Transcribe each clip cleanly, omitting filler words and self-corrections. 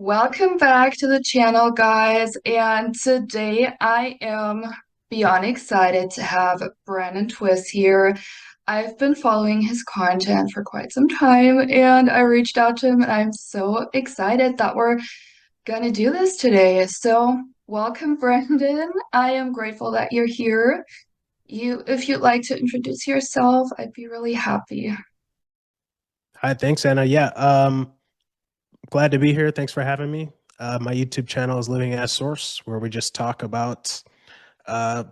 Welcome back to the channel, guys. And today I am beyond excited to have Brandon Twiss here. I've been following his content for quite some time, and I reached out to him, and I'm so excited that we're gonna do this today. So, welcome, Brandon. I am grateful that you're here. If you'd like to introduce yourself, I'd be really happy. Hi, thanks, Anna. Yeah, glad to be here. Thanks for having me. My YouTube channel is Living as Source, where we just talk about uh,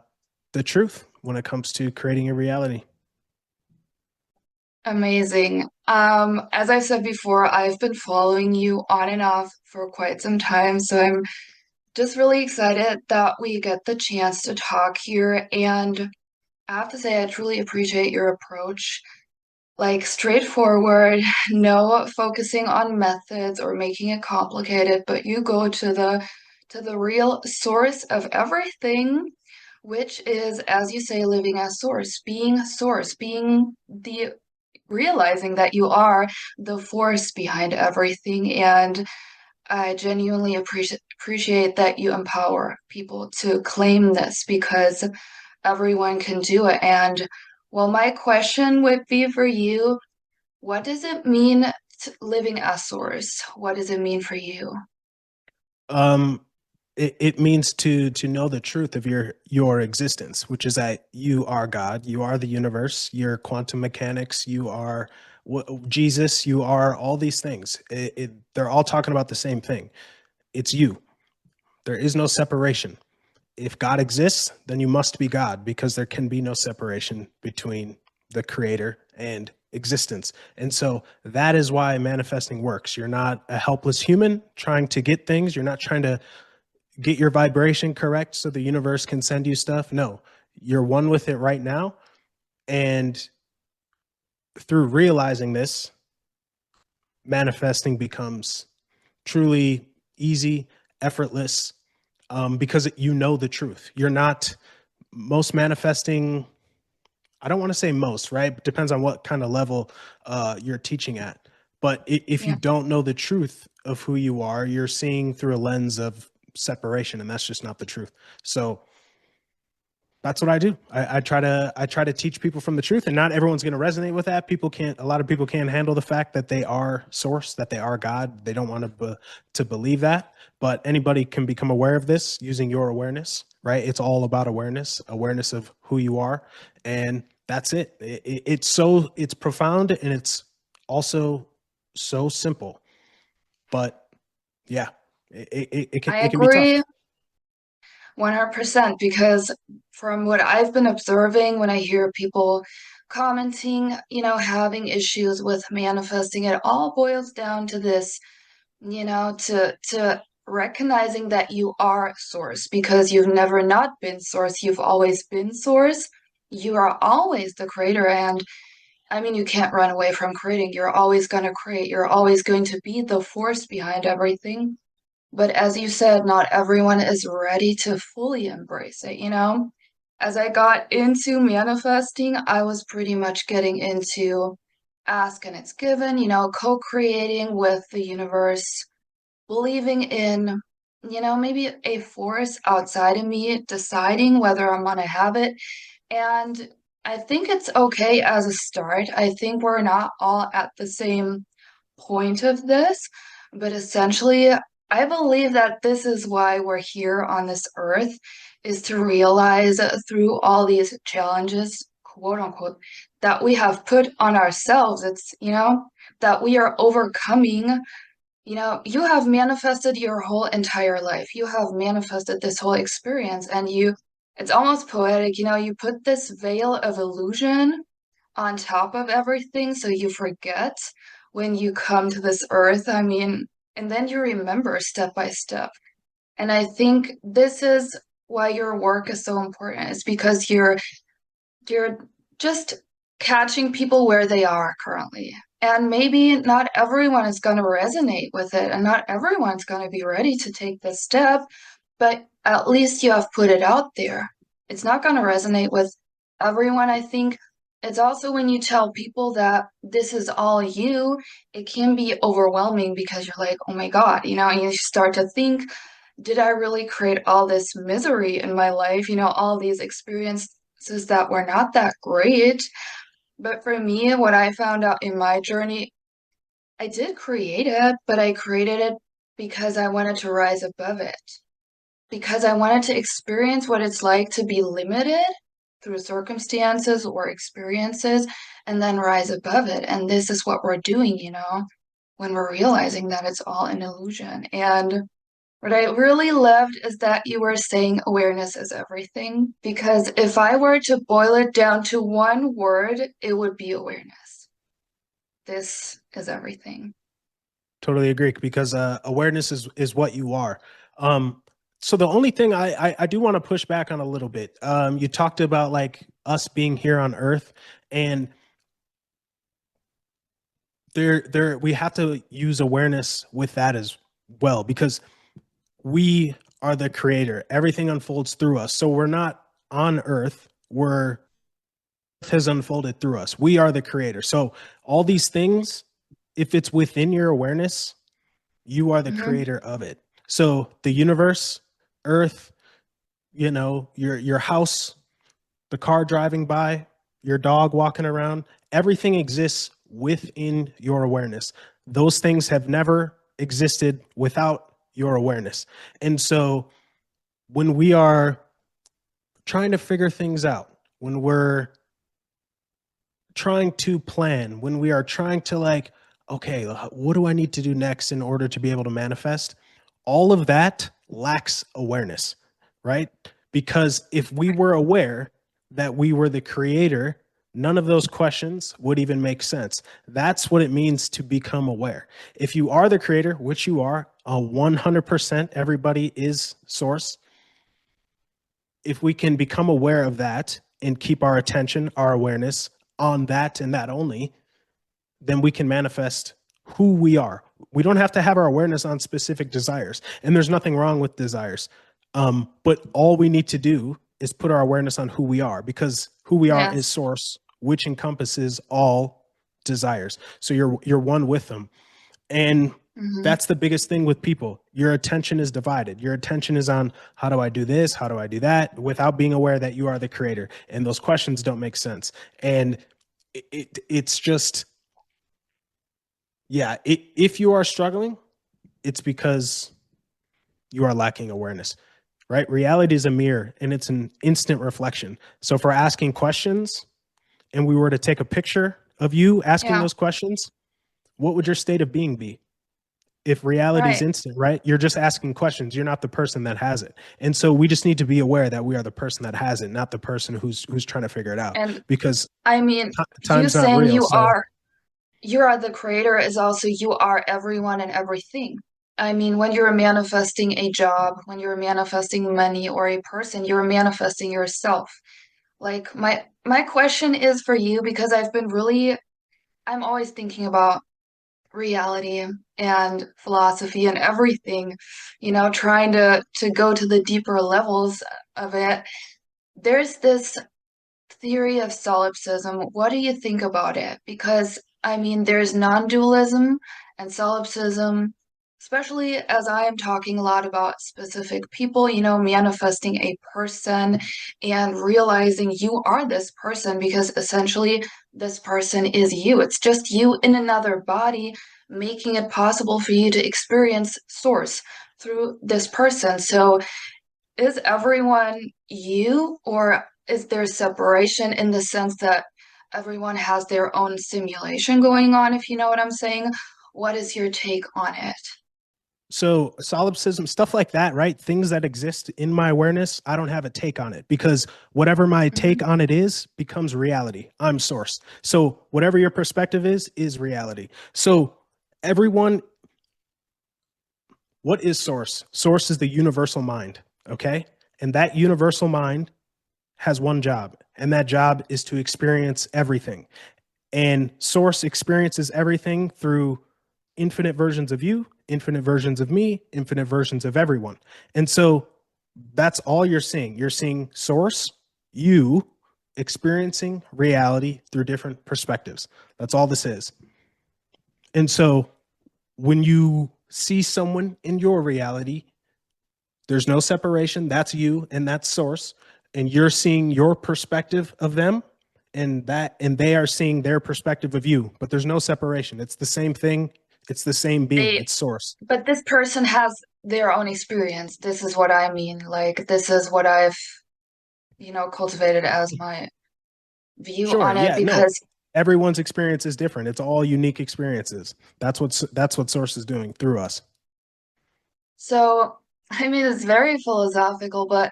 the truth when it comes to creating a reality. Amazing. As I said before, I've been following you on and off for quite some time, so I'm just really excited that we get the chance to talk here. And I have to say, I truly appreciate your approach. Like straightforward, no focusing on methods or making it complicated, but you go to the real source of everything, which is, as you say, living as source, being the realizing that you are the force behind everything. And I genuinely appreciate that you empower people to claim this because everyone can do it. And well, my question would be for you, what does it mean living as source? What does it mean for you? Um, it means to know the truth of your existence, which is that you are God, you are the universe, you're quantum mechanics, you are Jesus, you are all these things. They're all talking about the same thing. It's you. There is no separation. If God exists, then you must be God because there can be no separation between the creator and existence. And so that is why manifesting works. You're not a helpless human trying to get things. You're not trying to get your vibration correct so the universe can send you stuff. No, you're one with it right now. And through realizing this, manifesting becomes truly easy, effortless, because you know the truth. You're not most manifesting. I don't want to say most, right? It depends on what kind of level you're teaching at. But if you Yeah, don't know the truth of who you are, you're seeing through a lens of separation, and that's just not the truth. So that's what I do. I try to teach people from the truth, and not everyone's going to resonate with that. People can't. A lot of people can't handle the fact that they are source, that they are God. They don't want to believe that. But anybody can become aware of this using your awareness, right? It's all about awareness, awareness of who you are, and that's it. It's profound, and it's also so simple. But yeah, I it can be tough. agree 100% because from what I've been observing when I hear people commenting, having issues with manifesting, it all boils down to this, to recognizing that you are source because you've never not been source, you've always been source. You are always the creator, and I mean, you can't run away from creating. You're always going to create. You're always going to be the force behind everything. But as you said, not everyone is ready to fully embrace it. As I got into manifesting, I was pretty much getting into ask and it's given, co-creating with the universe, believing in, maybe a force outside of me deciding whether I'm gonna have it. And I think it's okay as a start. I think we're not all at the same point of this, but essentially, I believe that this is why we're here on this earth, is to realize through all these challenges, quote unquote, that we have put on ourselves. It's, that we are overcoming. You have manifested your whole entire life. You have manifested this whole experience, and it's almost poetic, you put this veil of illusion on top of everything so you forget when you come to this earth. I mean, and then you remember step by step. And I think this is why your work is so important, is because you're just catching people where they are currently. And maybe not everyone is going to resonate with it, and not everyone's going to be ready to take this step, but at least you have put it out there. It's not going to resonate with everyone, I think, it's also when you tell people that this is all you, it can be overwhelming because you're like, oh my God, and you start to think, did I really create all this misery in my life? All these experiences that were not that great. But for me, what I found out in my journey, I did create it, but I created it because I wanted to rise above it, because I wanted to experience what it's like to be limited through circumstances or experiences and then rise above it. And this is what we're doing, when we're realizing that it's all an illusion. And what I really loved is that you were saying awareness is everything, because if I were to boil it down to one word, it would be awareness. This is everything. Totally agree, because awareness is what you are. Um, so the only thing I do want to push back on a little bit. You talked about like us being here on Earth, and there we have to use awareness with that as well, because we are the creator. Everything unfolds through us. So we're not on Earth. We're Earth has unfolded through us. We are the creator. So all these things, if it's within your awareness, you are the Hmm. creator of it. So the universe, Earth, your house, the car driving by, your dog walking around, everything exists within your awareness. Those things have never existed without your awareness. And so when we are trying to figure things out, when we're trying to plan, when we are trying to like, okay, what do I need to do next in order to be able to manifest? All of that lacks awareness, right? Because if we were aware that we were the creator, none of those questions would even make sense. That's what it means to become aware. If you are the creator, which you are, 100%, everybody is source. If we can become aware of that and keep our attention, our awareness on that and that only, then we can manifest who we are. We don't have to have our awareness on specific desires, and there's nothing wrong with desires. But all we need to do is put our awareness on who we are, because who we are is Yes. source, which encompasses all desires. So you're one with them. And Hmm. that's the biggest thing with people. Your attention is divided. Your attention is on how do I do this? How do I do that? Without being aware that you are the creator. And those questions don't make sense. And it's just, yeah, if you are struggling, it's because you are lacking awareness, right? Reality is a mirror and it's an instant reflection. So if we're asking questions and we were to take a picture of you asking Yeah, those questions, what would your state of being be? If reality is right. instant, right? You're just asking questions. You're not the person that has it. And so we just need to be aware that we are the person that has it, not the person who's trying to figure it out, And because I mean, you time's not saying real. So you are the creator is also you are everyone and everything. I mean, when you're manifesting a job, when you're manifesting money or a person, you're manifesting yourself. Like my question is for you because I'm always thinking about reality and philosophy and everything, trying to go to the deeper levels of it. There's this theory of solipsism. What do you think about it? Because, I mean, there's non-dualism and solipsism, especially as I am talking a lot about specific people, manifesting a person and realizing you are this person because essentially this person is you. It's just you in another body, making it possible for you to experience source through this person. So, is everyone you, or is there separation in the sense that everyone has their own simulation going on, if you know what I'm saying? What is your take on it? so solipsism, stuff like that, right? Things that exist in my awareness, I don't have a take on it, because whatever my take Hmm. on it is becomes reality. I'm source. So whatever your perspective is reality. So everyone, what is source? Source is the universal mind, okay? And that universal mind has one job, and that job is to experience everything. And source experiences everything through infinite versions of you, infinite versions of me, infinite versions of everyone. And so that's all you're seeing. You're seeing source, you, experiencing reality through different perspectives. That's all this is. And so when you see someone in your reality, there's no separation. That's you and that's source. And you're seeing your perspective of them, and they are seeing their perspective of you, but there's no separation. It's the same thing. It's the same being. They, It's source. but this person has their own experience. This is what I mean. Like, this is what I've, cultivated as my view Sure. on it Yeah. No. because Everyone's experience is different. It's all unique experiences. That's what source is doing through us. so I mean it's very philosophical, but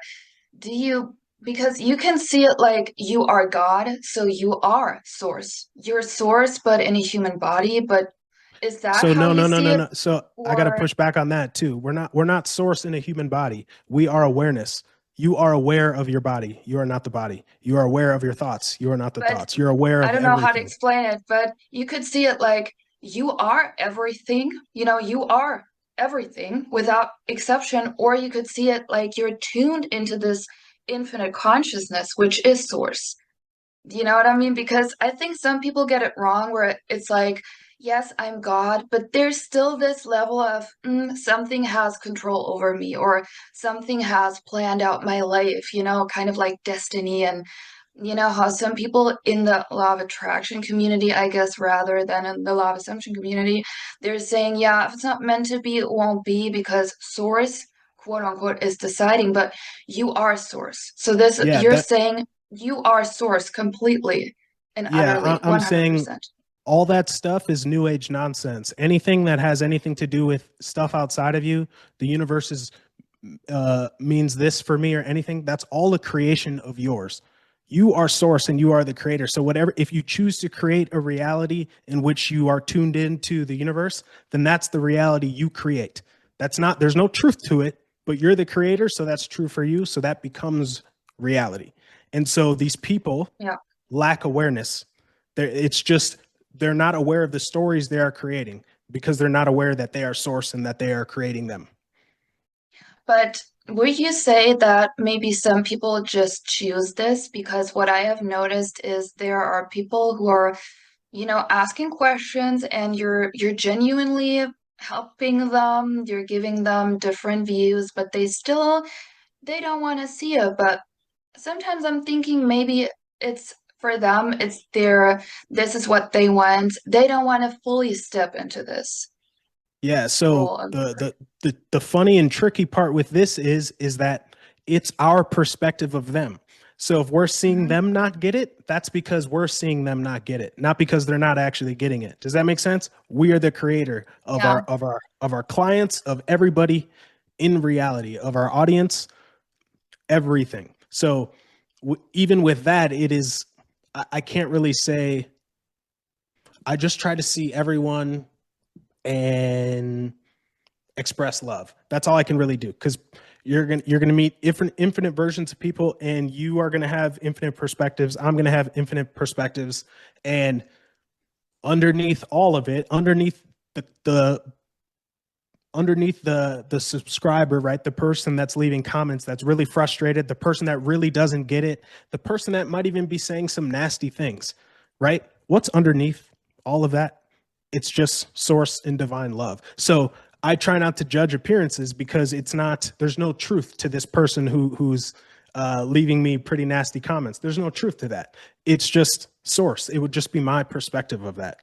do you because you can see it like you are God, so you are source. You're source, but in a human body, but is that So how no, you no, no, see no, it? no. So I got to Or push back on that too. We're not source in a human body. We are awareness. You are aware of your body. You are not the body. You are aware of your thoughts. You are not the but thoughts. You're aware I of don't know how to everything. explain it, but you could see it like you are everything, you are everything without exception, or you could see it like you're tuned into this infinite consciousness, which is source. You know what I mean? Because I think some people get it wrong where it's like, yes, I'm God, but there's still this level of something has control over me or something has planned out my life, kind of like destiny. And you know how some people in the law of attraction community, I guess, rather than in the law of assumption community, they're saying, yeah, if it's not meant to be, it won't be because source, quote unquote, is deciding, but you are source. So this, Yeah, you're that saying you are source completely and yeah, utterly, I'm saying 100%. all that stuff is new age nonsense. Anything that has anything to do with stuff outside of you, the universe is means this for me or anything, that's all a creation of yours. You are source and you are the creator. So whatever, if you choose to create a reality in which you are tuned into the universe, then that's the reality you create. That's not, there's no truth to it, but you're the creator. So that's true for you. So that becomes reality. And so these people Yeah. lack awareness. It's just, they're not aware of the stories they are creating because they're not aware that they are source and that they are creating them. But would you say that maybe some people just choose this? Because what I have noticed is there are people who are asking questions and you're genuinely helping them, you're giving them different views, but they don't want to see it. But sometimes I'm thinking maybe it's for them, this is what they want. They don't want to fully step into this Yeah, so role of the funny and tricky part with this is that it's our perspective of them. So if we're seeing Mhm. them not get it, that's because we're seeing them not get it, not because they're not actually getting it. Does that make sense? We are the creator of Yeah. our clients, of everybody in reality, of our audience, everything. So even with that, it is I can't really say I just try to see everyone and express love. That's all I can really do because you're gonna meet infinite versions of people, and you are gonna have infinite perspectives. I'm gonna have infinite perspectives, and underneath all of it, the underneath the subscriber, right, the person that's leaving comments that's really frustrated, the person that really doesn't get it, the person that might even be saying some nasty things, right, what's underneath all of that? It's just source and divine love. So I try not to judge appearances because it's not, there's no truth to this person who's leaving me pretty nasty comments. There's no truth to that. It's just source. It would just be my perspective of that.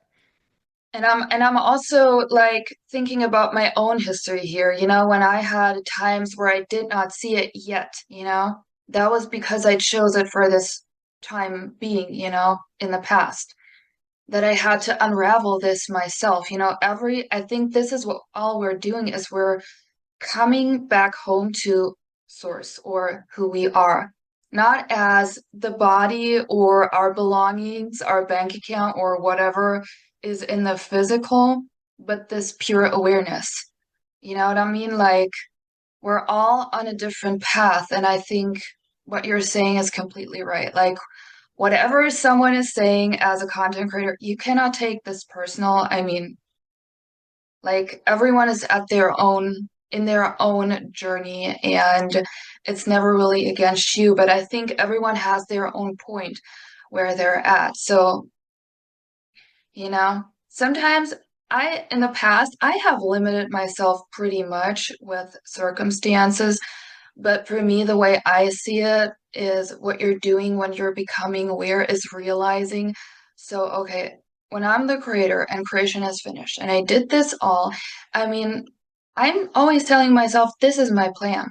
And I'm also like thinking about my own history here, when I had times where I did not see it yet, that was because I chose it for this time being, in the past, that I had to unravel this myself. I think this is what all we're doing is we're coming back home to source or who we are, not as the body or our belongings, our bank account, or whatever is in the physical, but this pure awareness. You know what I mean? Like, we're all on a different path. And I think what you're saying is completely right. Like, whatever someone is saying as a content creator, you cannot take this personal. I mean, like everyone is at their own in their own journey, and it's never really against you, but I think everyone has their own point where they're at. So, sometimes in the past, I have limited myself pretty much with circumstances, but for me, the way I see it is what you're doing when you're becoming aware is realizing, so, okay, when I'm the creator and creation is finished and I did this all, I mean, I'm always telling myself, this is my plan.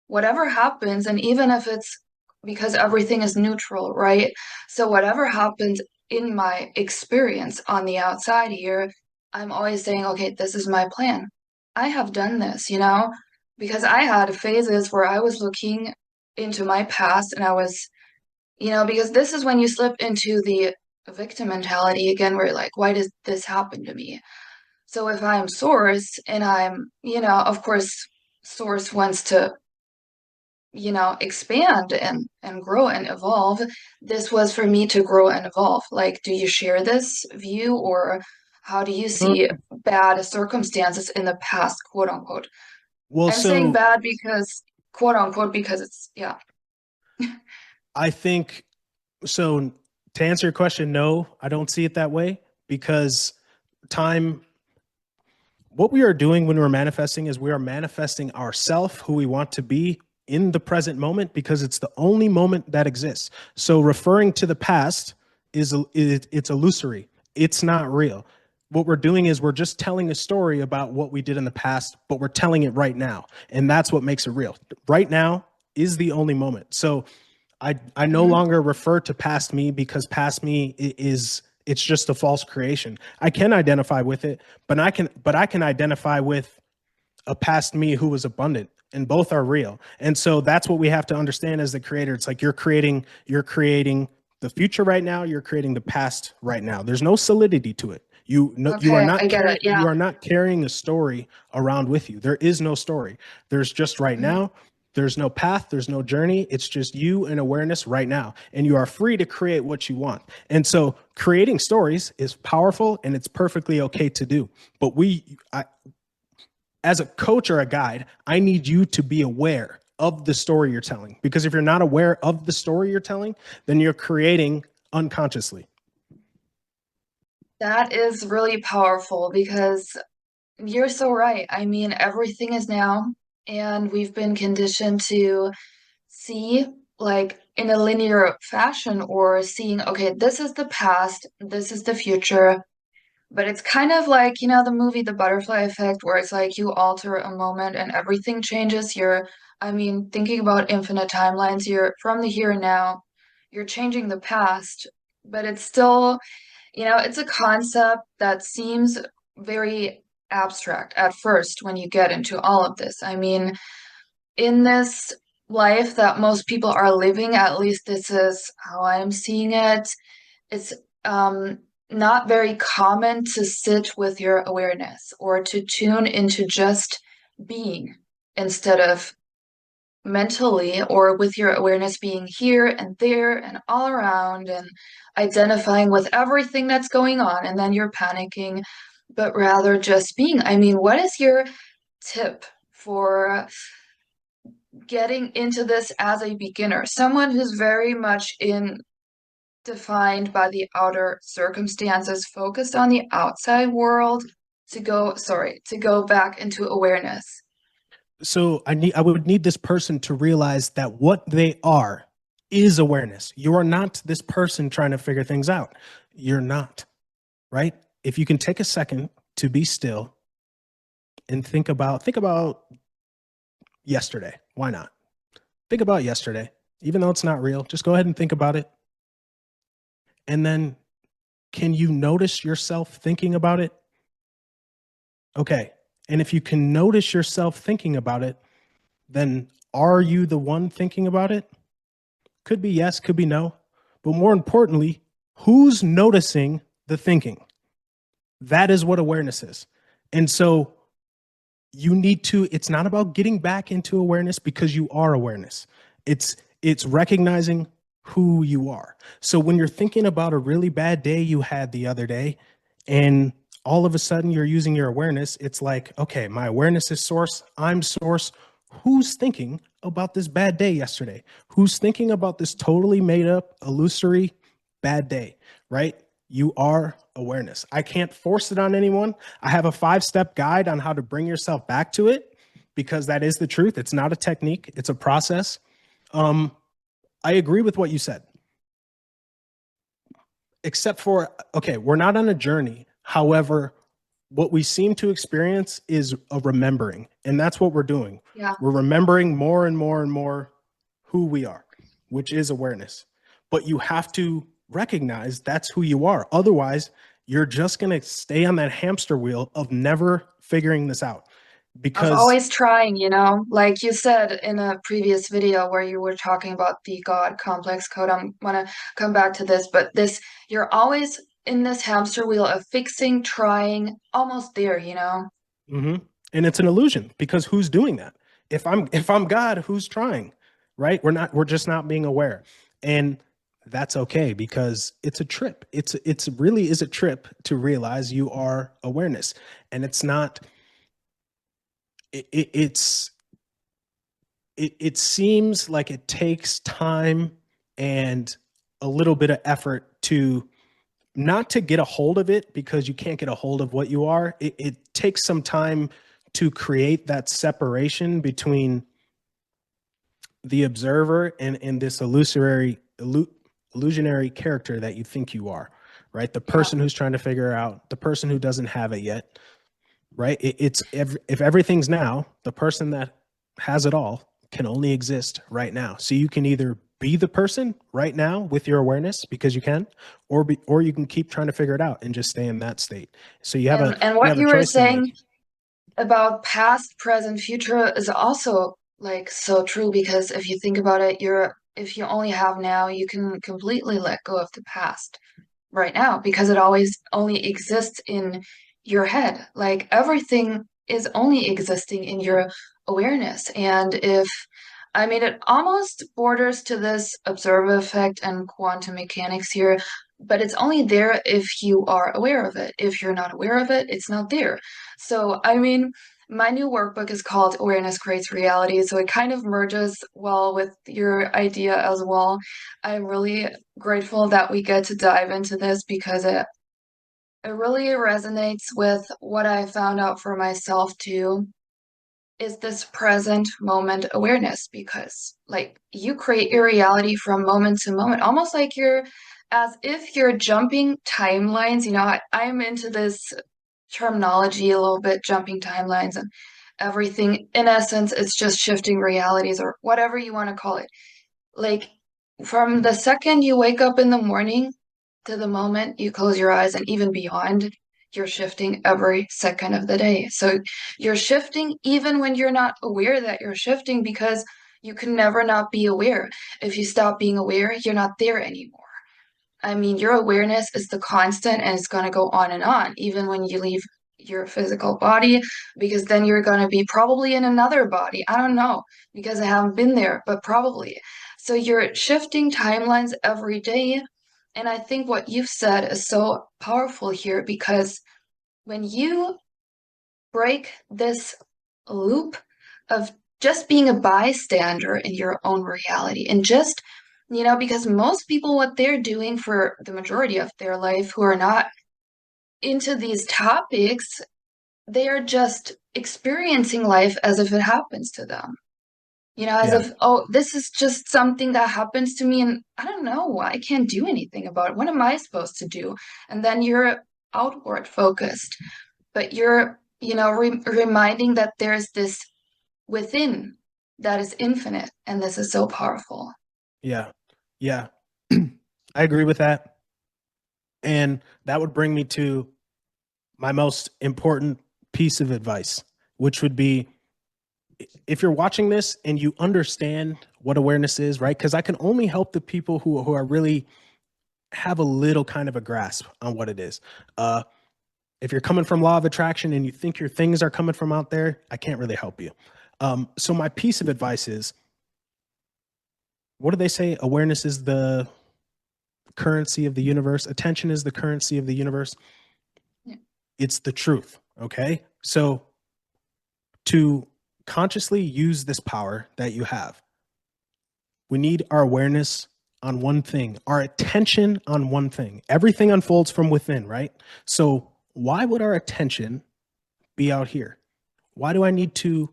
Whatever happens, and even if it's because everything is neutral, right? So whatever happens in my experience on the outside here, I'm always saying, okay, this is my plan. I have done this, because I had phases where I was looking into my past and I was, because this is when you slip into the victim mentality again, where you're like, why does this happen to me? So if I'm source and I'm, of course, source wants to expand and grow and evolve. This was for me to grow and evolve. Like, do you share this view, or how do you Uh, see bad circumstances in the past, quote unquote? well, I'm saying so bad because, quote unquote, because it's, yeah. I think so. To answer your question, no, I don't see it that way because time what we are doing when we're manifesting is we are manifesting ourself, who we want to be in the present moment, because it's the only moment that exists. So referring to the past it's illusory. It's not real. What we're doing is we're just telling a story about what we did in the past, but we're telling it right now. And that's what makes it real. Right now is the only moment. So I no Mhm. longer refer to past me because past me is it's just a false creation. I can identify with it, but I can identify with a past me who was abundant, and both are real. And so that's what we have to understand as the creator. It's like you're creating the future right now, you're creating the past right now. There's no solidity to it. You are Okay, I not get it. carrying Yeah. you are not carrying a story around with you. There is no story. There's just right Mhm. now. There's no path, there's no journey. It's just you and awareness right now. And you are free to create what you want. And so creating stories is powerful and it's perfectly okay to do. But as a coach or a guide, I need you to be aware of the story you're telling. Because if you're not aware of the story you're telling, then you're creating unconsciously. That is really powerful because you're so right. I mean, everything is now, and we've been conditioned to see like in a linear fashion, or seeing, okay, this is the past, this is the future, but it's kind of like, the movie The Butterfly Effect, where it's like you alter a moment and everything changes. I mean, thinking about infinite timelines, you're from the here and now, you're changing the past, but it's still, it's a concept that seems very abstract at first when you get into all of this. I mean, in this life that most people are living, at least this is how I'm seeing it, it's not very common to sit with your awareness or to tune into just being instead of mentally, or with your awareness being here and there and all around and identifying with everything that's going on, and then you're panicking, but rather just being. I mean, what is your tip for getting into this as a beginner, someone who's very much in defined by the outer circumstances, focused on the outside world, to go back into awareness? So I would need this person to realize that what they are is awareness. You are not this person trying to figure things out. You're not, right? If you can take a second to be still and think about yesterday. Why not? Think about yesterday. Even though it's not real, just go ahead and think about it. And then can you notice yourself thinking about it? Okay. And if you can notice yourself thinking about it, then are you the one thinking about it? Could be yes, could be no. But more importantly, who's noticing the thinking? That is what awareness is. And so it's not about getting back into awareness, because you are awareness. It's recognizing who you are. So when you're thinking about a really bad day you had the other day, and all of a sudden you're using your awareness. It's like, okay, my awareness is source, I'm source. Who's thinking about this bad day yesterday? Who's thinking about this totally made up, illusory bad day, right? You are awareness. I can't force it on anyone. I have a 5-step guide on how to bring yourself back to it, because that is the truth. It's not a technique, it's a process. I agree with what you said, except for, okay, we're not on a journey. However, what we seem to experience is a remembering, and that's what we're doing. Yeah. We're remembering more and more and more who we are, which is awareness. But you have to recognize that's who you are. Otherwise, you're just going to stay on that hamster wheel of never figuring this out. Of Because always trying, like you said in a previous video where you were talking about the God complex code. I'm gonna come back to this, but you're always in this hamster wheel of fixing, trying, almost there. mhm. And it's an illusion, because who's doing that? If I'm God, who's trying? Right? We're just not being aware. And that's okay, because it's a trip. It's really is a trip to realize you are awareness. And it's not it, it's it seems like it takes time and a little bit of effort to not to get a hold of it, because you can't get a hold of what you are. It takes some time to create that separation between the observer and this illusionary character that you think you are, right? The Yeah. person who's trying to figure out, the person who doesn't have it yet, right? If everything's now, the person that has it all can only exist right now. So you can either be the person right now with your awareness, because you can, or you can keep trying to figure it out and just stay in that state. So And you what have a you were choice to make. saying about past, present, future is also like so true because if you think about it, if you only have now, you can completely let go of the past right now because it always only exists in your head. Like everything is only existing in your awareness. And I mean, it almost borders to this observer effect and quantum mechanics here, but it's only there if you are aware of it. If you're not aware of it, it's not there. So, I mean, my new workbook is called Awareness Creates Reality, so it kind of merges well with your idea as well. I'm really grateful that we get to dive into this because it really resonates with what I found out for myself too, is this present moment awareness because like you create your reality from moment to moment, almost like as if you're jumping timelines. I'm into this terminology a little bit, jumping timelines and everything. In essence, it's just shifting realities or whatever you want to call it. Like from the second you wake up in the morning to the moment you close your eyes and even beyond, you're shifting every second of the day. So you're shifting even when you're not aware that you're shifting because you can never not be aware. If you stop being aware, you're not there anymore. I mean, your awareness is the constant and it's going to go on, even when you leave your physical body, because then you're going to be probably in another body. I don't know because I haven't been there, but probably. So you're shifting timelines every day. And I think what you've said is so powerful here because when you break this loop of just being a bystander in your own reality and just because most people what they're doing for the majority of their life who are not into these topics, they are just experiencing life as if it happens to them, as Yeah. if, oh, this is just something that happens to me and I don't know, I can't do anything about it, what am I supposed to do? And then you're outward focused, but you're reminding that there's this within that is infinite, and this is so powerful. Yeah. Yeah. I agree with that. And that would bring me to my most important piece of advice, which would be, if you're watching this and you understand what awareness is, right? Because I can only help the people who are really have a little kind of a grasp on what it is. If you're coming from law of attraction and you think your things are coming from out there, I can't really help you. So my piece of advice is, what do they say? Awareness is the currency of the universe. Attention is the currency of the universe. Yeah. It's the truth. Okay. So to consciously use this power that you have, we need our awareness on one thing, our attention on one thing. Everything unfolds from within, right? So why would our attention be out here? Why do I need to?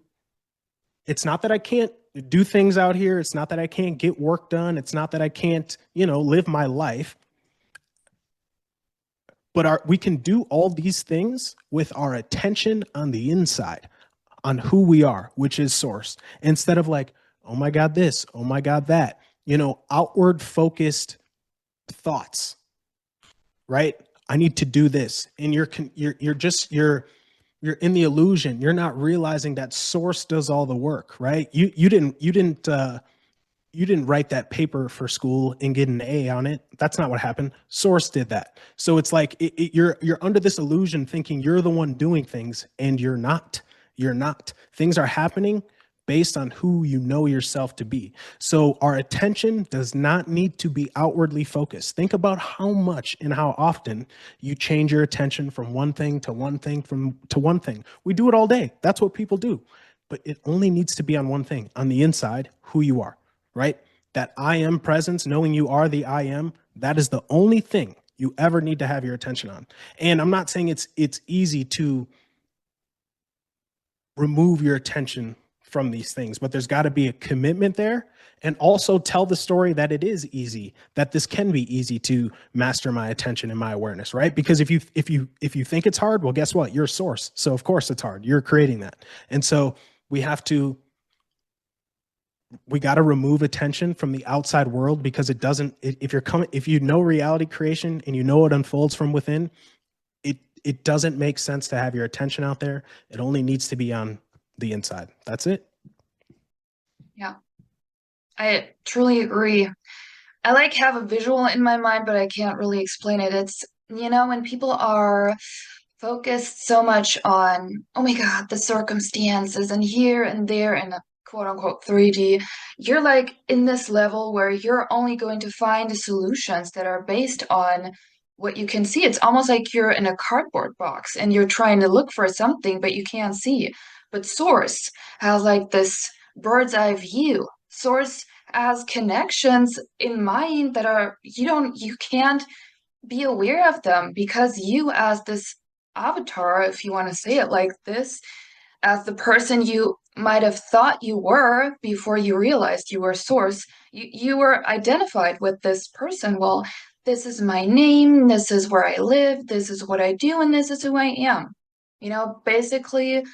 It's not that I can't do things out here. It's not that I can't get work done. It's not that I can't, live my life. But we can do all these things with our attention on the inside, on who we are, which is source, instead of like, oh my God, this, oh my God, that, outward focused thoughts, right? I need to do this. And you're in the illusion. You're not realizing that source does all the work, right? You didn't write that paper for school and get an A on it. That's not what happened. Source did that. So it's like you're under this illusion thinking you're the one doing things, and you're not. You're not. Things are happening based on who you know yourself to be. So our attention does not need to be outwardly focused. Think about how much and how often you change your attention from one thing to one thing to one thing. We do it all day. That's what people do. But it only needs to be on one thing, on the inside, who you are, right? That I am presence, knowing you are the I am, that is the only thing you ever need to have your attention on. And I'm not saying it's easy to remove your attention from these things, but there's got to be a commitment there, and also tell the story that it is easy, that this can be easy to master my attention and my awareness, right? Because if you think it's hard, well, guess what? You're a source. So of course it's hard. You're creating that. And so we got to remove attention from the outside world, because if you know reality creation and you know it unfolds from within, it doesn't make sense to have your attention out there. It only needs to be on the inside. That's it. Yeah, I truly agree. I like have a visual in my mind, but I can't really explain it. It's, when people are focused so much on, oh my God, the circumstances and here and there and quote unquote 3D, you're like in this level where you're only going to find solutions that are based on what you can see. It's almost like you're in a cardboard box and you're trying to look for something, but you can't see. But Source has like this bird's eye view. Source has connections in mind that are, you can't be aware of them because you, as this avatar, if you want to say it like this, as the person you might have thought you were before you realized you were Source, you were identified with this person. Well, this is my name, this is where I live, this is what I do, and this is who I am. Basically,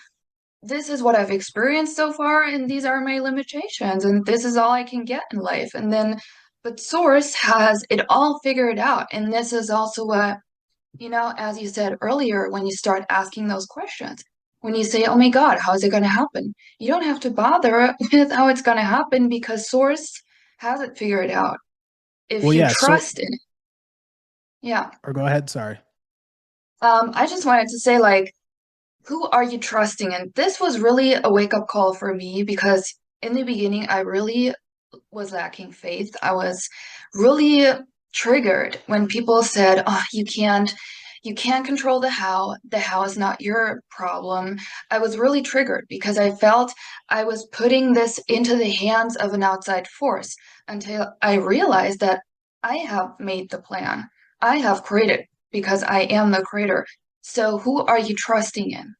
this is what I've experienced so far, and these are my limitations, and this is all I can get in life. And then, but Source has it all figured out. And this is also what, as you said earlier, when you start asking those questions, when you say, oh my God, how is it going to happen? You don't have to bother with how it's going to happen because Source has it figured out. Well, If you yeah. So, trust in it. Yeah. or go ahead. Sorry. I just wanted to say, like, who are you trusting? And this was really a wake-up call for me because in the beginning, I really was lacking faith. I was really triggered when people said, "Oh, you can't control the how. The how is not your problem." I was really triggered because I felt I was putting this into the hands of an outside force until I realized that I have made the plan. I have created because I am the creator. So who are you trusting in?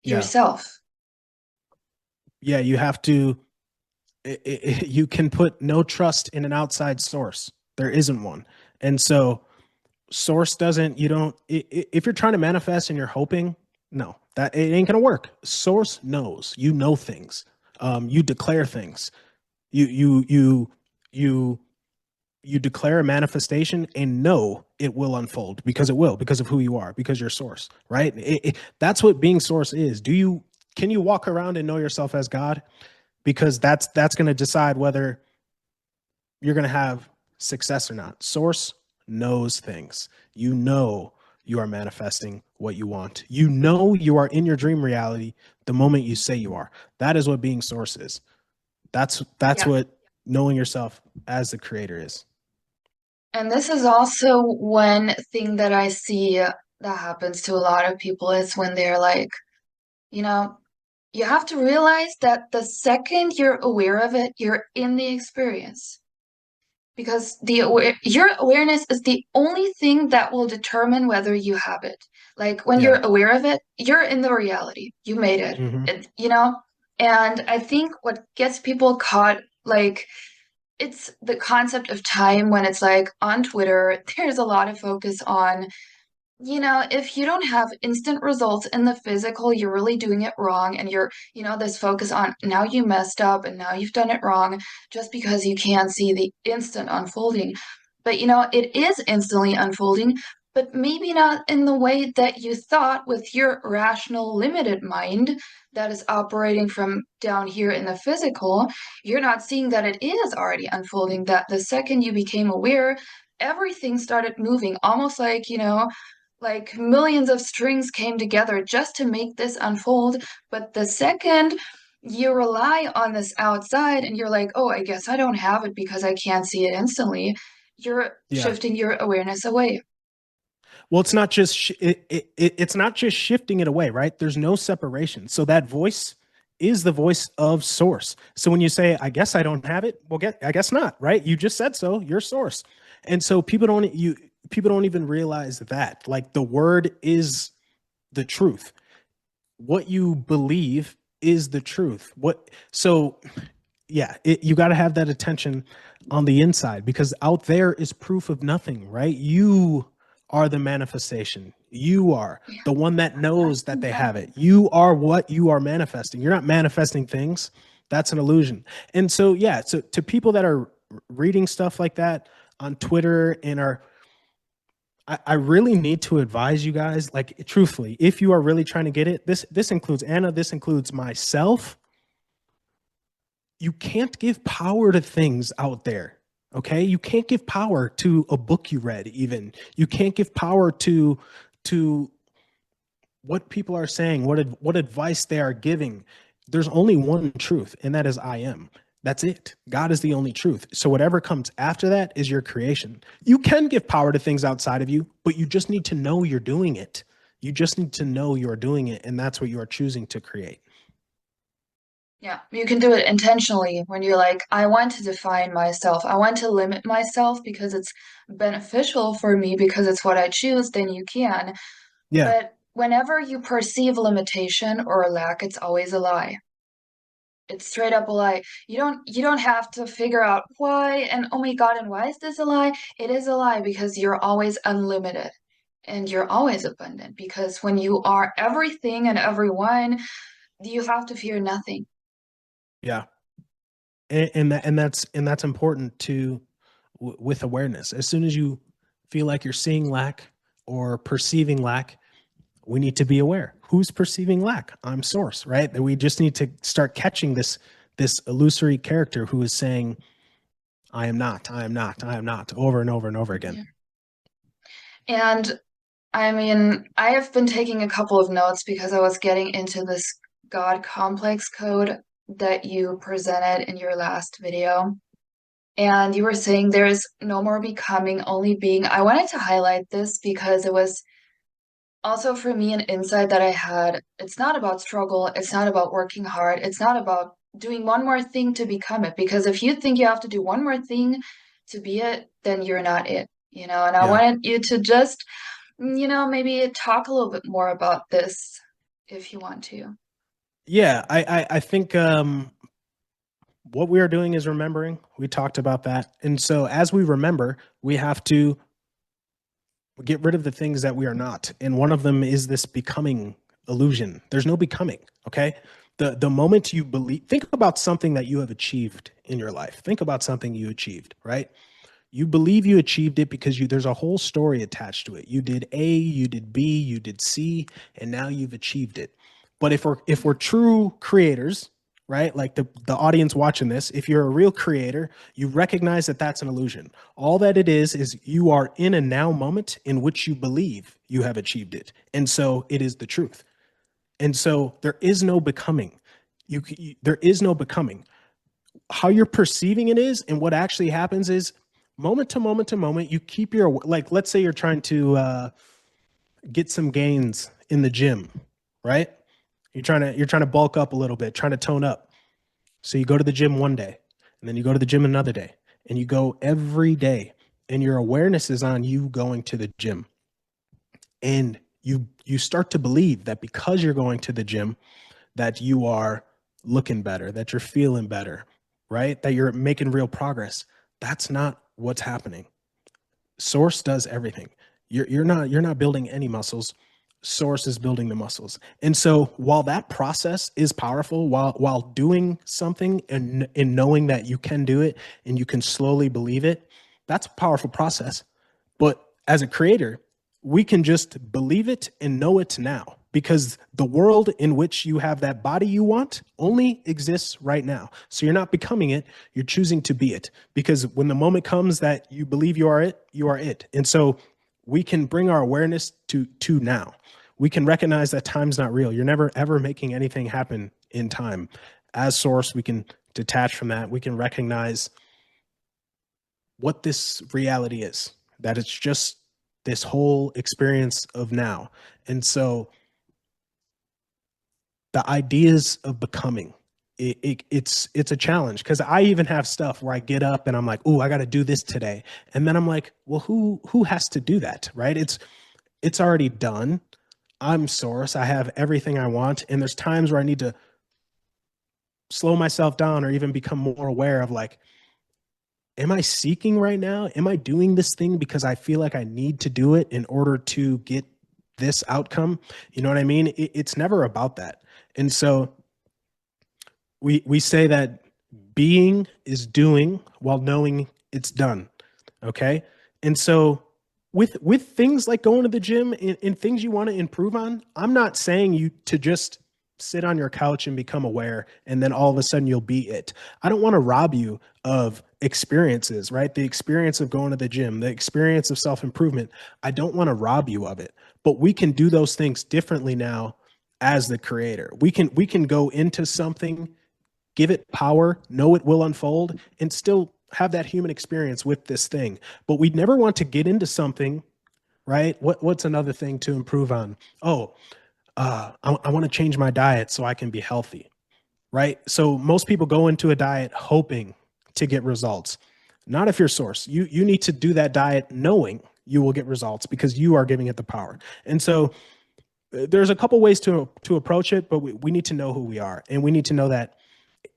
Yeah. Yourself. Yeah. You have to, you can put no trust in an outside source. There isn't one. And so, source doesn't, you don't, if you're trying to manifest and you're hoping, no, that it ain't gonna work. Source knows. You know things. You declare things. You you declare a manifestation and know it will unfold, because it will, because of who you are, because you're source, right? That's what being source is. Can you walk around and know yourself as God? Because that's going to decide whether you're going to have success or not. Source knows things. You know you are manifesting what you want. You know you are in your dream reality the moment you say you are. That is what being source is. That's Yeah. what knowing yourself as the creator is. And this is also one thing that I see. that happens to a lot of people is when they're like, you know, you have to realize that the second you're aware of it, you're in the experience. Because your awareness is the only thing that will determine whether you have it. Like when Yeah. you're aware of it, you're in the reality. You made it. Hmm. You know? And I think what gets people caught, like, it's the concept of time when it's like on Twitter, there's a lot of focus on if you don't have instant results in the physical, you're really doing it wrong. And this focus on now you messed up and now you've done it wrong just because you can't see the instant unfolding. But, it is instantly unfolding, but maybe not in the way that you thought with your rational, limited mind that is operating from down here in the physical. You're not seeing that it is already unfolding, that the second you became aware, everything started moving, almost like millions of strings came together just to make this unfold. But the second you rely on this outside and you're like, oh, I guess I don't have it because I can't see it instantly, you're Yeah. shifting your awareness away. Well, it's not just it's not just shifting it away, right? There's no separation. So that voice is the voice of source. So when you say, "I guess I don't have it," well, I guess not, right? You just said so. You're source, and so people don't even realize that. Like the word is the truth. What you believe is the truth. You got to have that attention on the inside because out there is proof of nothing, right? You are the manifestation. You are Yeah. the one that knows that they Yeah. have it. You are what you are manifesting. You're not manifesting things. That's an illusion. And so, yeah, so to people that are reading stuff like that on Twitter and I really need to advise you guys, like truthfully, if you are really trying to get it, this includes Anna, this includes myself. You can't give power to things out there. Okay, you can't give power to a book you read. Even you can't give power to what people are saying, what advice they are giving. There's only one truth, and that is I am. That's it. God is the only truth. So whatever comes after that is your creation. You can give power to things outside of you, but you just need to know you're doing it. You just need to know you're doing it, and that's what you are choosing to create. Yeah, you can do it intentionally when you're like, I want to define myself. I want to limit myself because it's beneficial for me because it's what I choose, then you can. Yeah. But whenever you perceive limitation or lack, it's always a lie. It's straight up a lie. You don't have to figure out why and oh my God, and why is this a lie? It is a lie because you're always unlimited and you're always abundant because when you are everything and everyone, you have to fear nothing. Yeah. And that's important to with awareness. As soon as you feel like you're seeing lack or perceiving lack, we need to be aware. Who's perceiving lack? I'm source, right? That we just need to start catching this illusory character who is saying, I am not, I am not, I am not, over and over and over again. Yeah. And I mean, I have been taking a couple of notes because I was getting into this God complex code that you presented in your last video. And you were saying there's no more becoming, only being. I wanted to highlight this because it was also for me an insight that I had. It's not about struggle, it's not about working hard, it's not about doing one more thing to become it. Because if you think you have to do one more thing to be it, then you're not it. And I Yeah. wanted you to just maybe talk a little bit more about this if you want to. Yeah. I think what we are doing is remembering. We talked about that. And so as we remember, we have to get rid of the things that we are not. And one of them is this becoming illusion. There's no becoming, okay? The moment you believe, think about something that you have achieved in your life. Think about something you achieved, right? You believe you achieved it because there's a whole story attached to it. You did A, you did B, you did C, and now you've achieved it. But if we're true creators, right? Like the audience watching this, if you're a real creator, you recognize that that's an illusion. All that it is you are in a now moment in which you believe you have achieved it. And so it is the truth. And so there is no becoming. There is no becoming. How you're perceiving it is, and what actually happens is moment to moment to moment, you keep your, like, let's say you're trying to get some gains in the gym, right? You're trying to bulk up a little bit, trying to tone up. So you go to the gym one day, and then you go to the gym another day, and you go every day, and your awareness is on you going to the gym. And you start to believe that because you're going to the gym, that you are looking better, that you're feeling better, right? That you're making real progress. That's not what's happening. Source does everything. You're not building any muscles. Source is building the muscles. And so while that process is powerful, while doing something and in knowing that you can do it and you can slowly believe it, that's a powerful process. But as a creator, we can just believe it and know it now, because the world in which you have that body you want only exists right now. So you're not becoming it, you're choosing to be it. Because when the moment comes that you believe you are it, you are it. And so we can bring our awareness to now. We can recognize that time's not real. You're never ever making anything happen in time. As source, we can detach from that. We can recognize what this reality is, that it's just this whole experience of now. And so the ideas of becoming, it's a challenge, because I even have stuff where I get up and I'm like, oh, I got to do this today. And then I'm like, well, who has to do that? Right. It's already done. I'm source. I have everything I want. And there's times where I need to slow myself down or even become more aware of like, am I seeking right now? Am I doing this thing because I feel like I need to do it in order to get this outcome? You know what I mean? It's never about that. And so we say that being is doing while knowing it's done. Okay. And so with things like going to the gym and things you want to improve on, I'm not saying you to just sit on your couch and become aware and then all of a sudden you'll be it. I don't want to rob you of experiences, right? The experience of going to the gym, the experience of self-improvement. I don't want to rob you of it. But we can do those things differently now as the creator. We can go into something, give it power, know it will unfold, and still have that human experience with this thing. But we never want to get into something, right? What's another thing to improve on? Oh, I want to change my diet so I can be healthy, right? So most people go into a diet hoping to get results. Not if you're source. You need to do that diet knowing you will get results because you are giving it the power. And so there's a couple ways to approach it, but we need to know who we are, and we need to know that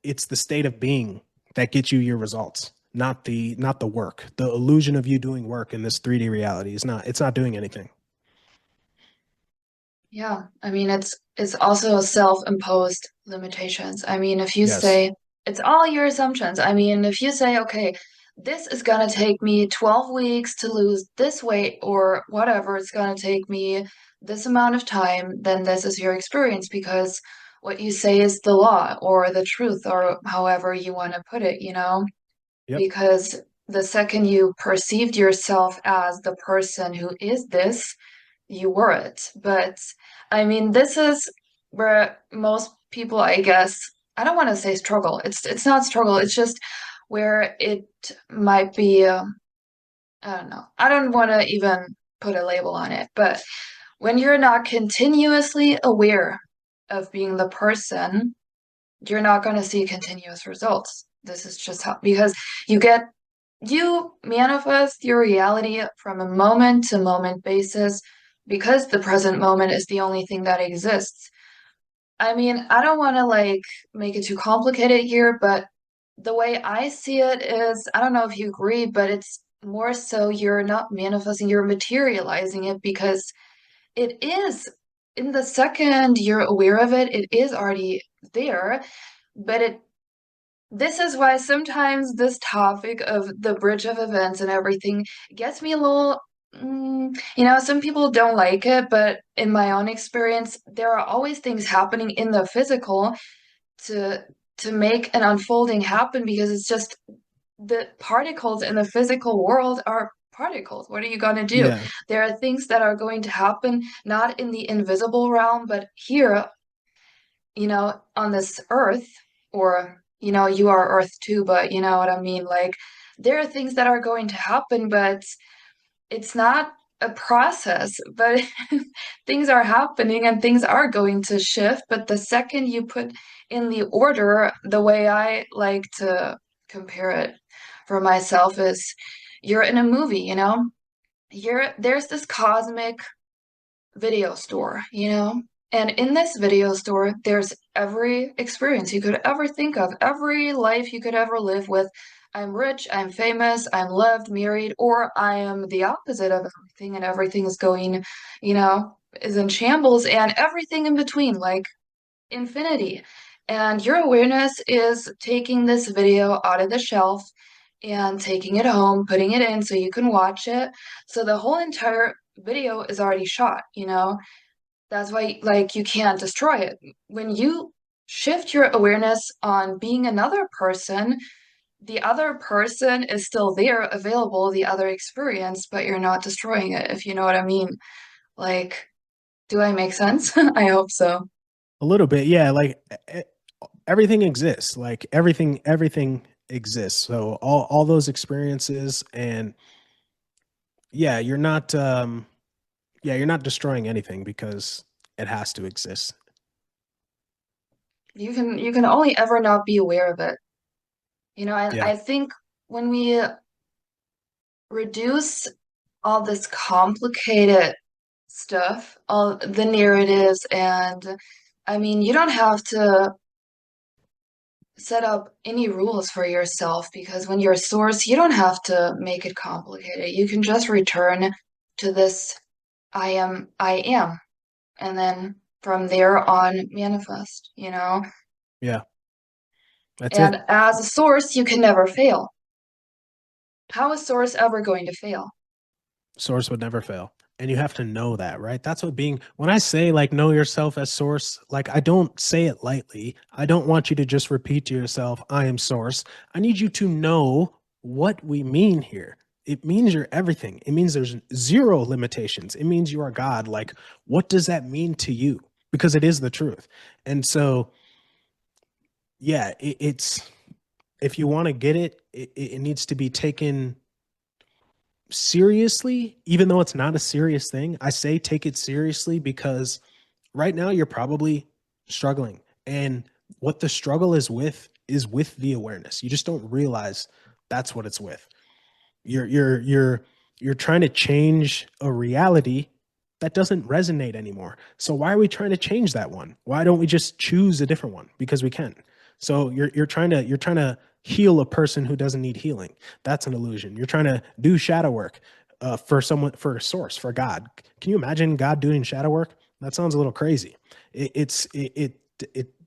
it's the state of being that gets you your results, not the work. The illusion of you doing work in this 3D reality is not, it's not doing anything. Yeah, I mean it's also self-imposed limitations. I mean, if you Yes. say it's all your assumptions. I mean, if you say, okay, this is gonna take me 12 weeks to lose this weight or whatever, it's gonna take me this amount of time, then this is your experience because what you say is the law or the truth or however you want to put it, you know? Yep. Because the second you perceived yourself as the person who is this, you were it. But I mean, this is where most people, I guess, I don't want to say struggle. It's not struggle. It's just where it might be. I don't know. I don't want to even put a label on it. But when you're not continuously aware of being the person, you're not going to see continuous results. This is just how, because you get you manifest your reality from a moment to moment basis because the present moment is the only thing that exists. I mean, I don't want to like make it too complicated here, but the way I see it is, I don't know if you agree, but it's more so you're not manifesting, you're materializing it because it is in the second you're aware of it, it is already there, but it this is why sometimes this topic of the bridge of events and everything gets me a little, some people don't like it, but in my own experience, there are always things happening in the physical to to make an unfolding happen because it's just the particles in the physical world are particles. What are you going to do? Yeah. There are things that are going to happen not in the invisible realm, but here on this earth, or, you are earth too, but you know what I mean? Like, there are things that are going to happen, but it's not. a process, but things are happening and things are going to shift. But the second you put in the order, the way I like to compare it for myself is you're in a movie, you know? There's this cosmic video store, you know? And in this video store, there's every experience you could ever think of, every life you could ever live with. I'm rich, I'm famous, I'm loved, married, or I am the opposite of everything, and everything is going, you know, is in shambles, and everything in between, like infinity. And your awareness is taking this video out of the shelf and taking it home, putting it in so you can watch it. So the whole entire video is already shot, you know? That's why, like, you can't destroy it. When you shift your awareness on being another person, the other person is still there, available, the other experience, but you're not destroying it, if you know what I mean. Like, do I make sense? I hope so. A little bit, yeah. Like everything exists. Like everything exists. So all those experiences, and yeah, you're not destroying anything because it has to exist. You can only ever not be aware of it. You know, and Yeah. I think when we reduce all this complicated stuff, all the narratives, and I mean, you don't have to set up any rules for yourself because when you're a source, you don't have to make it complicated. You can just return to this I am, and then from there on manifest, you know? Yeah. That's it. And as a source, you can never fail. How is source ever going to fail? Source would never fail. And you have to know that, right? That's what being, when I say like know yourself as source, like I don't say it lightly. I don't want you to just repeat to yourself, I am source. I need you to know what we mean here. It means you're everything. It means there's zero limitations. It means you are God. Like, what does that mean to you? Because it is the truth. And so, yeah, it's, if you want to get it, it needs to be taken seriously, even though it's not a serious thing. I say take it seriously because right now you're probably struggling. And what the struggle is with the awareness. You just don't realize that's what it's with. You're trying to change a reality that doesn't resonate anymore. So why are we trying to change that one? Why don't we just choose a different one? Because we can. So you're trying to heal a person who doesn't need healing. That's an illusion. You're trying to do shadow work for someone, for a source, for God. Can you imagine God doing shadow work? That sounds a little crazy. It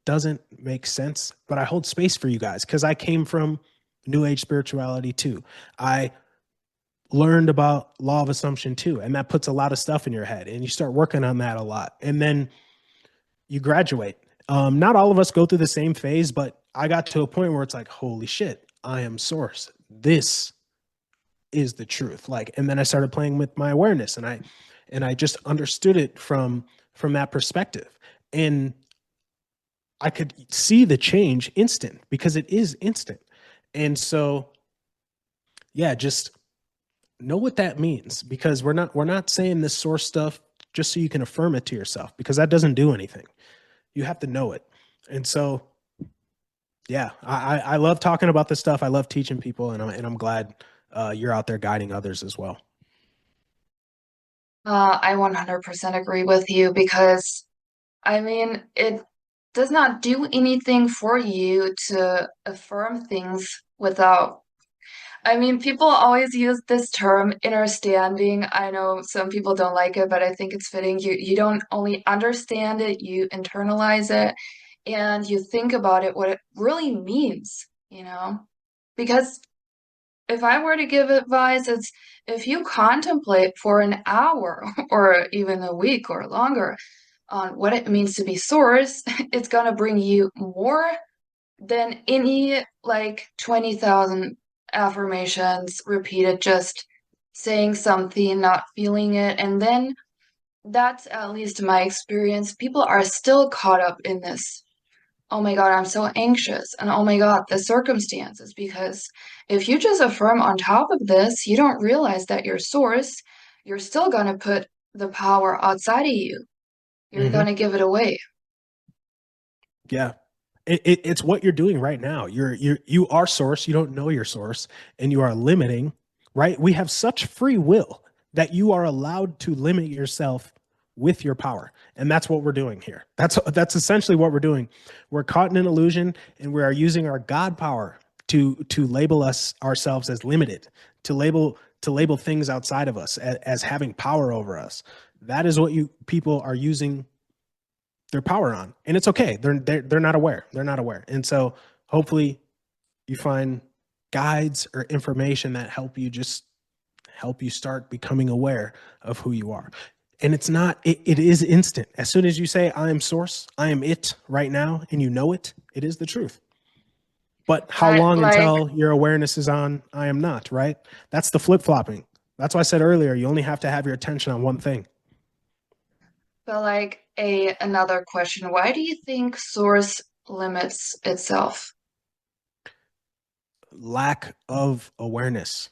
doesn't make sense. But I hold space for you guys because I came from New Age spirituality too. I learned about law of assumption too, and that puts a lot of stuff in your head, and you start working on that a lot, and then you graduate. Not all of us go through the same phase, but I got to a point where it's like, holy shit, I am source. This is the truth. Like, and then I started playing with my awareness, and I just understood it from that perspective, and I could see the change instant because it is instant. And so, yeah, just know what that means, because we're not saying this source stuff just so you can affirm it to yourself, because that doesn't do anything. You have to know it. And so, yeah, I love talking about this stuff. I love teaching people, and I'm glad you're out there guiding others as well. I 100% agree with you because, I mean, it does not do anything for you to affirm things without. I mean, people always use this term understanding. I know some people don't like it, but I think it's fitting. You don't only understand it, you internalize it and you think about it, what it really means, you know? Because if I were to give advice, it's if you contemplate for an hour or even a week or longer on what it means to be source, it's gonna bring you more than any like 20,000 affirmations repeated, just saying something, not feeling it. And then that's at least my experience. People are still caught up in this. Oh my God, I'm so anxious. And oh my God, the circumstances. Because if you just affirm on top of this, you don't realize that your source, you're still going to put the power outside of you. You're Hmm. going to give it away. Yeah. It's what you're doing right now. You are source. You don't know your source, and you are limiting. Right? We have such free will that you are allowed to limit yourself with your power, and that's what we're doing here. That's essentially what we're doing. We're caught in an illusion, and we are using our God power to label us ourselves as limited, to label things outside of us as having power over us. That is what you people are using their power on, and it's okay. They're not aware. They're not aware, and so hopefully you find guides or information that help you start becoming aware of who you are. And it's not. It is instant. As soon as you say, "I am source. I am it right now," and you know it, it is the truth. But how But long like, until your awareness is on "I am not"? Right. That's the flip flopping. That's why I said earlier. You only have to have your attention on one thing. but like a another question, why do you think source limits itself? Lack of awareness.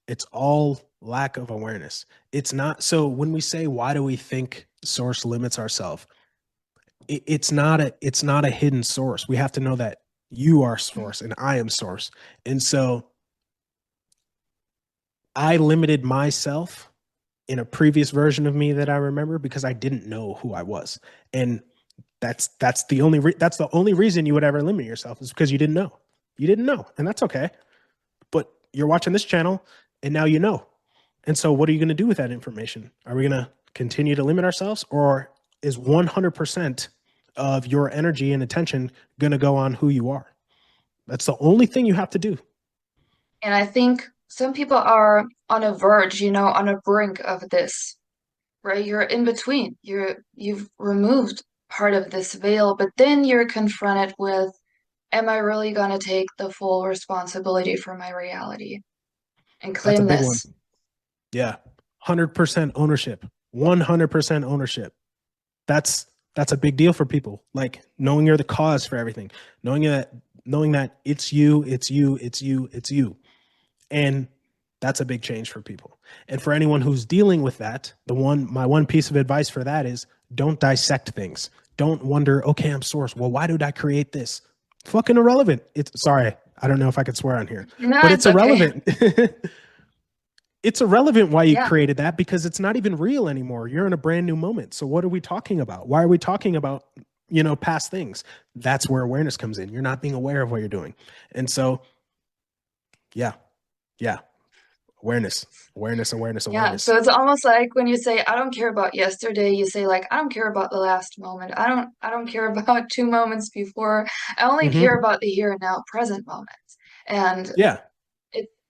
It's all lack of awareness. It's not. So when we say, why do we think source limits ourselves? It's not a hidden source. We have to know that you are source and I am source. And so I limited myself in a previous version of me that I remember because I didn't know who I was. And that's the only reason you would ever limit yourself is because you didn't know. You didn't know, and that's okay. But you're watching this channel and now you know. And so what are you going to do with that information? Are we going to continue to limit ourselves, or is 100% of your energy and attention going to go on who you are? That's the only thing you have to do. And I think some people are on a verge, on a brink of this, right? You're in between. You've removed part of this veil, but then you're confronted with, am I really going to take the full responsibility for my reality and That's a claim big one. this? Yeah. 100% ownership. 100% ownership. That's a big deal for people. Like knowing you're the cause for everything. Knowing that it's you, it's you, it's you, it's you. And that's a big change for people. And for anyone who's dealing with that, my one piece of advice for that is don't dissect things. Don't wonder, okay, I'm source. Well, why did I create this? Fucking irrelevant. It's sorry, I don't know if I could swear on here, No, but it's it's okay. irrelevant. It's irrelevant why you Yeah. created that because it's not even real anymore. You're in a brand new moment. So what are we talking about? Why are we talking about, past things? That's where awareness comes in. You're not being aware of what you're doing. And so, yeah, yeah, awareness, awareness, awareness, Yeah. awareness. So it's almost like when you say, I don't care about yesterday, you say like, I don't care about the last moment. I don't care about 2 moments before. I only care Hmm. about the here and now present moments. And Yeah.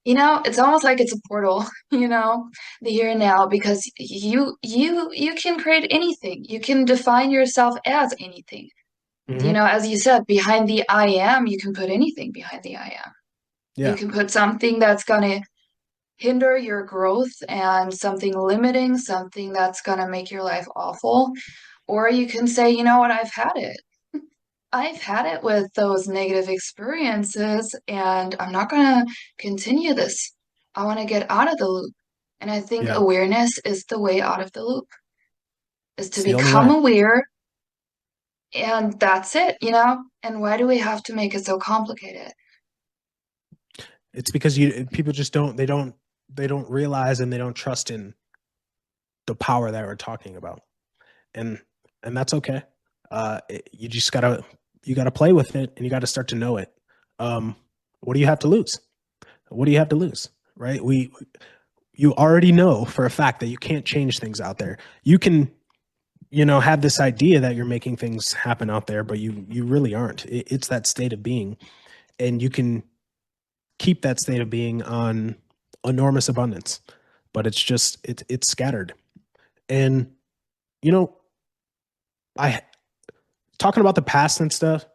it's almost like it's a portal, the here and now, because you can create anything. You can define yourself as anything. Hmm. As you said, behind the I am, you can put anything behind the I am. You Yeah. can put something that's gonna hinder your growth and something limiting, something that's gonna make your life awful. Or you can say, you know what, I've had it. I've had it with those negative experiences, and I'm not going to continue this. I want to get out of the loop. And I think Yeah. awareness is the way out of the loop, is to It's the only become way. aware, and that's it. And why do we have to make it so complicated? It's because people just they don't realize and they don't trust in the power that we're talking about. And that's okay. You just gotta play with it and you gotta start to know it. Um, what do you have to lose? What do you have to lose? Right? You already know for a fact that you can't change things out there. You can, have this idea that you're making things happen out there, but you really aren't. It's that state of being, and you can keep that state of being on enormous abundance, but it's scattered. And you know, I talking about the past and stuff.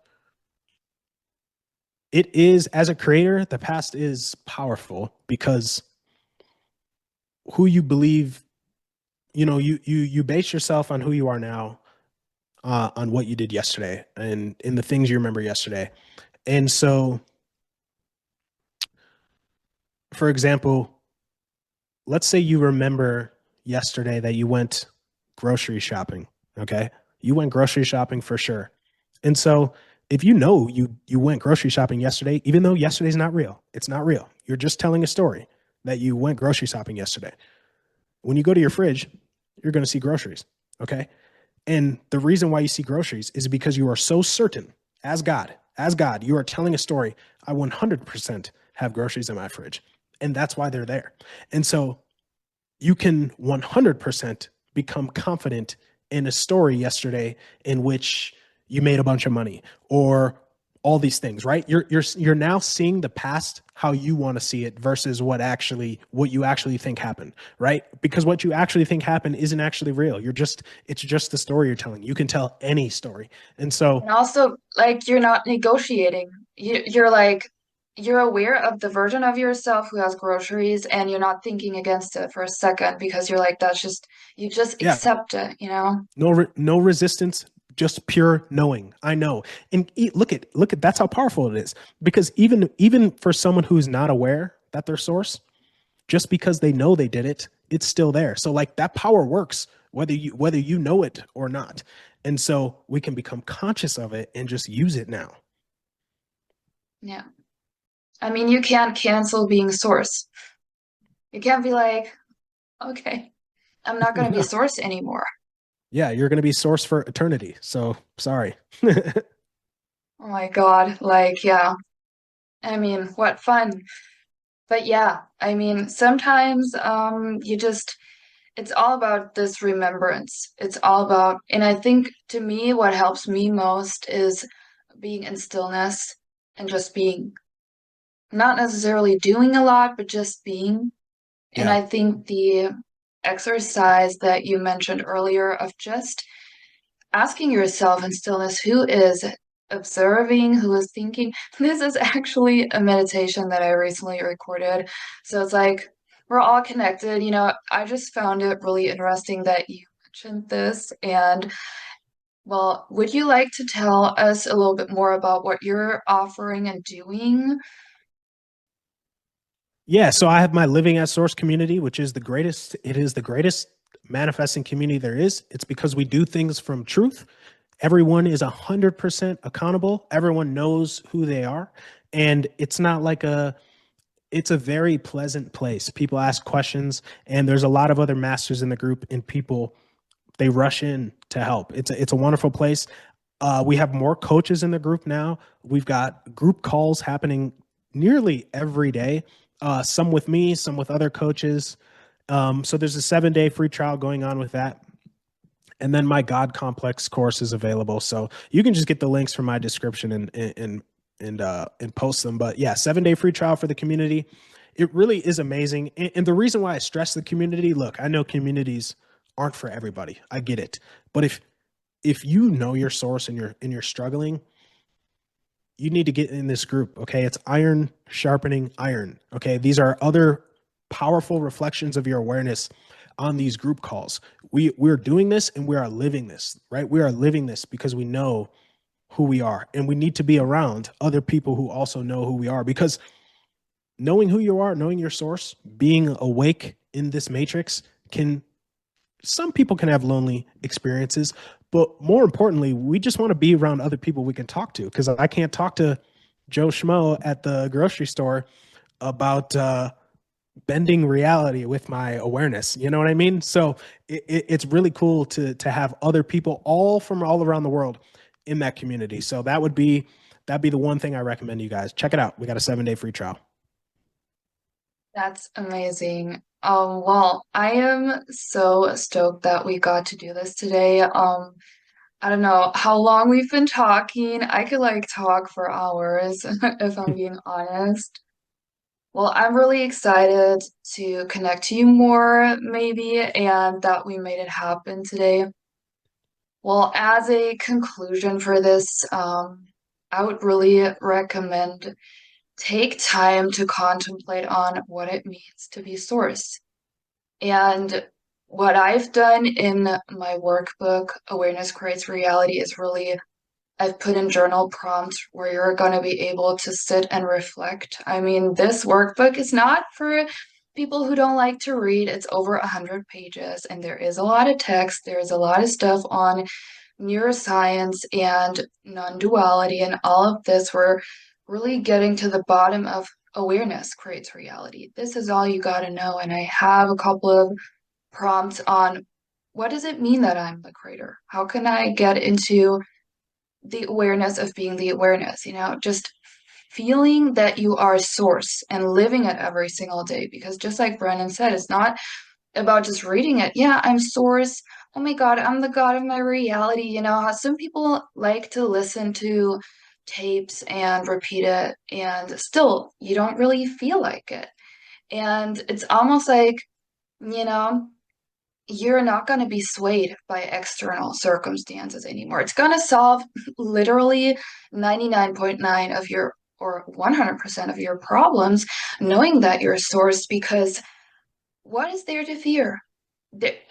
It is, as a creator, the past is powerful because who you believe, you base yourself on who you are now, on what you did yesterday and in the things you remember yesterday. And so, for example, let's say you remember yesterday that you went grocery shopping. Okay. You went grocery shopping for sure. And so if you know you went grocery shopping yesterday, even though yesterday's not real, it's not real. You're just telling a story that you went grocery shopping yesterday. When you go to your fridge, you're going to see groceries. Okay. And the reason why you see groceries is because you are so certain as God, you are telling a story. I 100% have groceries in my fridge. And that's why they're there. And so you can 100% become confident in a story yesterday in which you made a bunch of money or all these things, right? You're now seeing the past how you want to see it versus what you actually think happened, right? Because what you actually think happened isn't actually real. It's just the story you're telling. You can tell any story. And so, And also, like, you're not negotiating. You're like, you're aware of the version of yourself who has groceries, and you're not thinking against it for a second because you're like, that's just, you just yeah, accept it, you know? no resistance, just pure knowing. I know. And look at that's how powerful it is. Because even for someone who's not aware that their source, just because they know they did it, it's still there. So like that power works whether you know it or not. And so we can become conscious of it and just use it now. Yeah. I mean, you can't cancel being source. You can't be like, okay, I'm not going to be source anymore. Yeah, you're going to be source for eternity. So sorry. Oh my God. Like, yeah. I mean, what fun. But yeah, I mean, sometimes you just it's all about this remembrance. It's all about, and I think to me, what helps me most is being in stillness and just being, not necessarily doing a lot, but just being. And Yeah. I think the exercise that you mentioned earlier of just asking yourself in stillness who is observing, who is thinking. This is actually a meditation that I recently recorded. So it's like we're all connected. You know, I just found it really interesting that you mentioned this. And well, would you like to tell us a little bit more about what you're offering and doing? Yeah, so I have my Living at Source community, which is it is the greatest manifesting community there is. It's because we do things from truth. Everyone is 100% accountable. Everyone knows who they are. And it's a very pleasant place. People ask questions, and there's a lot of other masters in the group, and people, they rush in to help. It's a wonderful place. We have more coaches in the group now. We've got group calls happening nearly every day. Some with me, some with other coaches. So there's a 7-day free trial going on with that. And then my God Complex course is available. So you can just get the links from my description and post them. But yeah, 7-day free trial for the community. It really is amazing. And the reason why I stress the community, look, I know communities aren't for everybody. I get it. But if you know your source and you're struggling, you need to get in this group. Okay. It's iron sharpening iron. Okay. These are other powerful reflections of your awareness on these group calls. We're doing this and we are living this, right? We are living this because we know who we are, and we need to be around other people who also know who we are, because knowing who you are, knowing your source, being awake in this matrix can, some people can have lonely experiences, but more importantly, we just want to be around other people we can talk to, because I can't talk to Joe Schmo at the grocery store about bending reality with my awareness. You know what I mean? So it's really cool to have other people all from all around the world in that community. So that'd be the one thing I recommend you guys check it out. We got a 7-day free trial. That's amazing. Well, I am so stoked that we got to do this today. I don't know how long we've been talking. I could like talk for hours if I'm being honest. Well, I'm really excited to connect to you more, maybe, and that we made it happen today. Well, as a conclusion for this, I would really recommend take time to contemplate on what it means to be source. And what I've done in my workbook, Awareness Creates Reality, is really I've put in journal prompts where you're going to be able to sit and reflect. I mean, this workbook is not for people who don't like to read, it's over 100 pages, and there is a lot of text. There's a lot of stuff on neuroscience and non-duality and all of this. We're really getting to the bottom of awareness creates reality. This is all you got to know. And I have a couple of prompts on what does it mean that I'm the creator? How can I get into the awareness of being the awareness, just feeling that you are source and living it every single day. Because just like Brandon said, it's not about just reading it. Yeah, I'm source. Oh my God, I'm the God of my reality. How some people like to listen to tapes and repeat it, and still you don't really feel like it. And it's almost like, you know, you're not going to be swayed by external circumstances anymore. It's going to solve literally 99.9 of your or 100% of your problems, knowing that you're a source, because what is there to fear?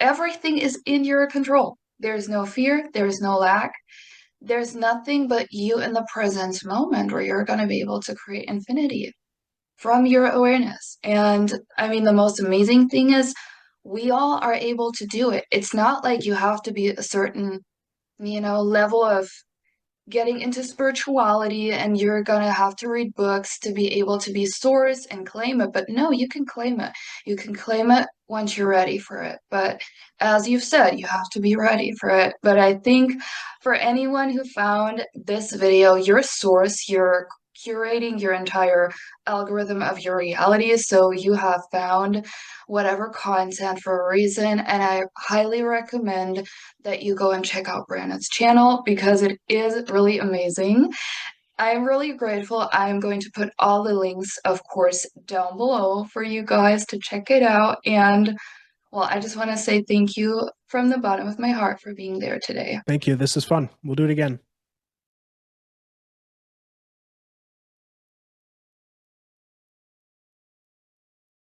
Everything is in your control. There's no fear, there's no lack, there's nothing but you in the present moment where you're going to be able to create infinity from your awareness. And I mean, the most amazing thing is we all are able to do it. It's not like you have to be a certain, level of getting into spirituality and you're gonna have to read books to be able to be source and claim it. But no, you can claim it. You can claim it once you're ready for it. But as you've said, you have to be ready for it. But I think for anyone who found this video, your source, you're curating your entire algorithm of your reality. So you have found whatever content for a reason. And I highly recommend that you go and check out Brandon's channel because it is really amazing. I'm really grateful. I'm going to put all the links, of course, down below for you guys to check it out. And well, I just want to say thank you from the bottom of my heart for being there today. Thank you. This is fun. We'll do it again.